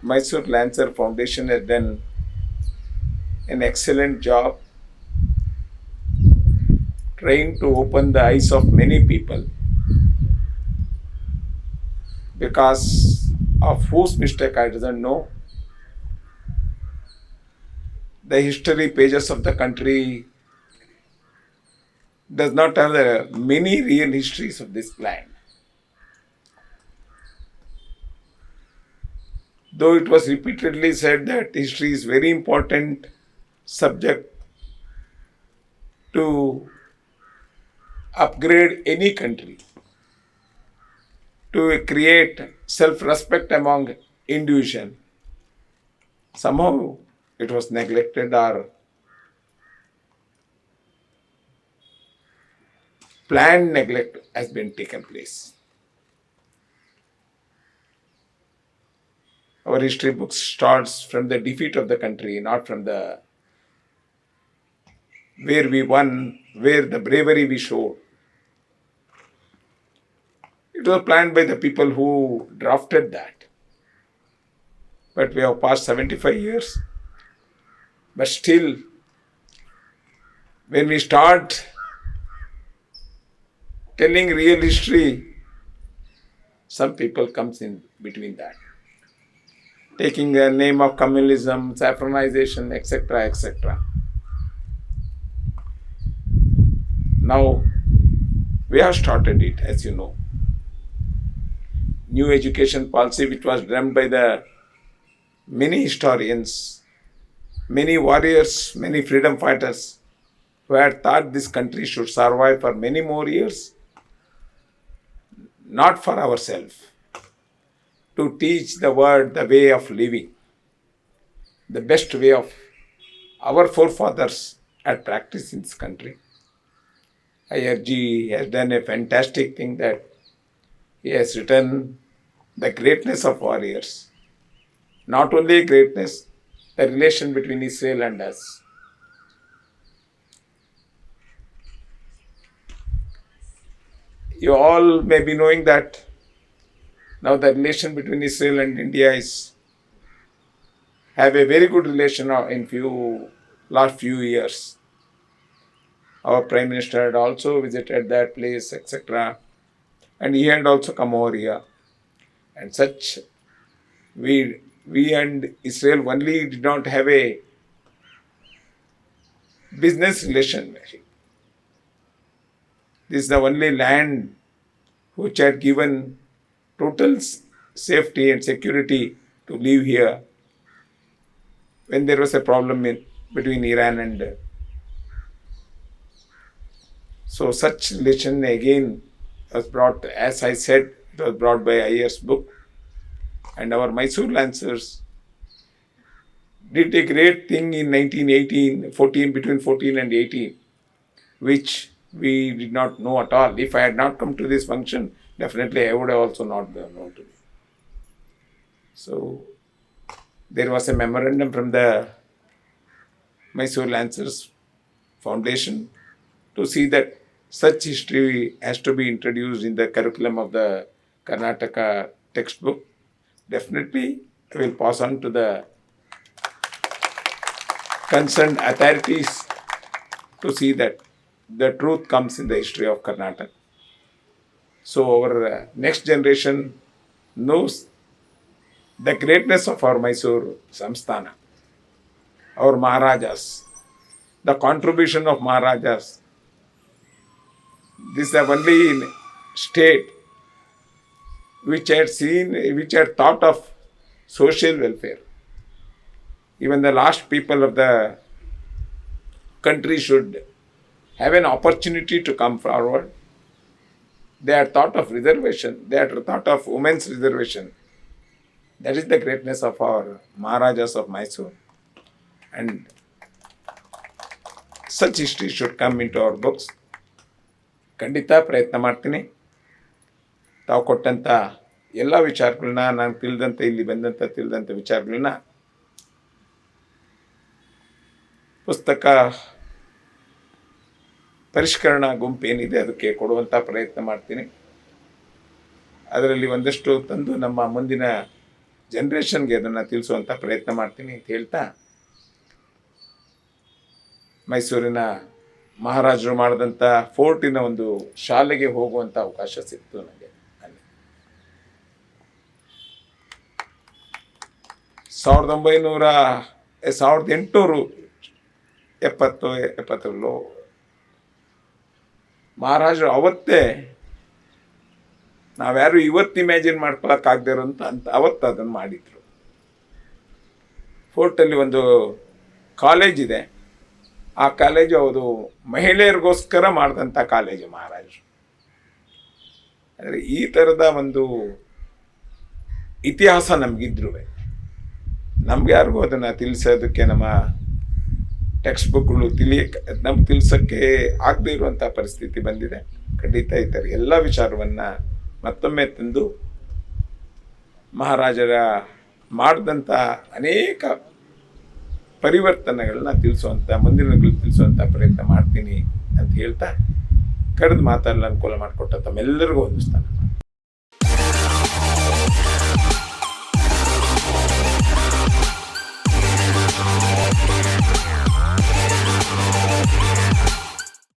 Mysore Lancer Foundation has done an excellent job trying to open the eyes of many people because of whose mistake I doesn't know. The history pages of the country does not have the many real histories of this land. Though it was repeatedly said that history is very important subject to upgrade any country, to create self-respect among individuals. Somehow it was neglected or planned neglect has been taken place. Our history book starts from the defeat of the country, not from the where we won, where the bravery we showed. It was planned by the people who drafted that. But we have passed 75 years. But still, when we start telling real history, some people comes in between that, taking the name of communalism, saffronization, etc., etc. Now, we have started it, as you know. New education policy, which was dreamt by the many historians, many warriors, many freedom fighters who had thought this country should survive for many more years, not for ourselves, to teach the world the way of living, the best way of our forefathers had practiced in this country. IRG has done a fantastic thing that he has written the greatness of warriors. Not only greatness, the relation between Israel and us. You all may be knowing that now the relation between Israel and India is have a very good relation in last few years. Our Prime Minister had also visited that place, etc. And he had also come over here. And such, we and Israel only did not have a business relation. This is the only land which had given total safety and security to live here when there was a problem between Iran and so such relation again was brought, as I said, it was brought by IR's book. And our Mysore Lancers did a great thing in 1918, 14, between 14 and 18, which we did not know at all. If I had not come to this function, definitely I would have also not known to me. So there was a memorandum from the Mysore Lancers Foundation to see that such history has to be introduced in the curriculum of the Karnataka textbook. Definitely, I will pass on to the concerned authorities to see that the truth comes in the history of Karnataka. So our next generation knows the greatness of our Mysore Samsthana, our Maharajas, the contribution of Maharajas. This is the only state which had thought of social welfare. Even the last people of the country should have an opportunity to come forward. They had thought of reservation. They had thought of women's reservation. That is the greatness of our Maharajas of Mysore. And such history should come into our books. ಖಂಡಿತ ಪ್ರಯತ್ನ ಮಾಡ್ತೀನಿ. ತಾವು ಕೊಟ್ಟಂಥ ಎಲ್ಲ ವಿಚಾರಗಳನ್ನ, ನಾನು ತಿಳಿದಂಥ ಇಲ್ಲಿ ಬಂದಂಥ ತಿಳಿದಂಥ ವಿಚಾರಗಳನ್ನ ಪುಸ್ತಕ ಪರಿಷ್ಕರಣಾ ಗುಂಪು ಏನಿದೆ ಅದಕ್ಕೆ ಕೊಡುವಂಥ ಪ್ರಯತ್ನ ಮಾಡ್ತೀನಿ. ಅದರಲ್ಲಿ ಒಂದಷ್ಟು ತಂದು ನಮ್ಮ ಮುಂದಿನ ಜನ್ರೇಷನ್ಗೆ ಅದನ್ನು ತಿಳಿಸುವಂಥ ಪ್ರಯತ್ನ ಮಾಡ್ತೀನಿ ಅಂತ ಹೇಳ್ತಾ, ಮೈಸೂರಿನ ಮಹಾರಾಜರು ಮಾಡಿದಂಥ ಫೋರ್ಟಿನ ಒಂದು ಶಾಲೆಗೆ ಹೋಗುವಂಥ ಅವಕಾಶ ಸಿಕ್ತು ನನಗೆ. ಅಲ್ಲಿ 1870 ಮಹಾರಾಜರು ಅವತ್ತೇ ನಾವ್ಯಾರು ಇವತ್ತು ಇಮ್ಯಾಜಿನ್ ಮಾಡ್ಕೊಳಕ್ಕಾಗದೇ ಇರೋಂಥ ಅವತ್ತು ಅದನ್ನು ಮಾಡಿದ್ರು. ಫೋರ್ಟಲ್ಲಿ ಒಂದು ಕಾಲೇಜ್ ಇದೆ, ಆ ಕಾಲೇಜು ಅದು ಮಹಿಳೆಯರಿಗೋಸ್ಕರ ಮಾಡಿದಂಥ ಕಾಲೇಜು ಮಹಾರಾಜರು. ಅಂದರೆ ಈ ಥರದ ಒಂದು ಇತಿಹಾಸ ನಮಗಿದ್ರು ನಮ್ಗೆ ಯಾರಿಗೂ ಅದನ್ನು ತಿಳಿಸೋದಕ್ಕೆ ನಮ್ಮ ಟೆಕ್ಸ್ಟ್ ಬುಕ್ಗಳು ನಮ್ಗೆ ತಿಳಿಸೋಕ್ಕೆ ಆಗದೆ ಇರುವಂಥ ಪರಿಸ್ಥಿತಿ ಬಂದಿದೆ. ಖಂಡಿತ ಈ ಥರ ಎಲ್ಲ ವಿಚಾರವನ್ನು ಮತ್ತೊಮ್ಮೆ ತಂದು ಮಹಾರಾಜರ ಮಾಡಿದಂಥ ಅನೇಕ ಪರಿವರ್ತನೆಗಳನ್ನ ಮುಂದಿನಗಳು ತಿಳಿಸುವಂಥ ಪ್ರಯತ್ನ ಮಾಡ್ತೀನಿ ಅಂತ ಹೇಳ್ತಾ, ಕರೆದು ಮಾತಾಡಲು ಅನುಕೂಲ ಮಾಡಿಕೊಟ್ಟ ತಮ್ಮೆಲ್ಲರಿಗೂ ವಂದಿಸ್ತಾನೆ.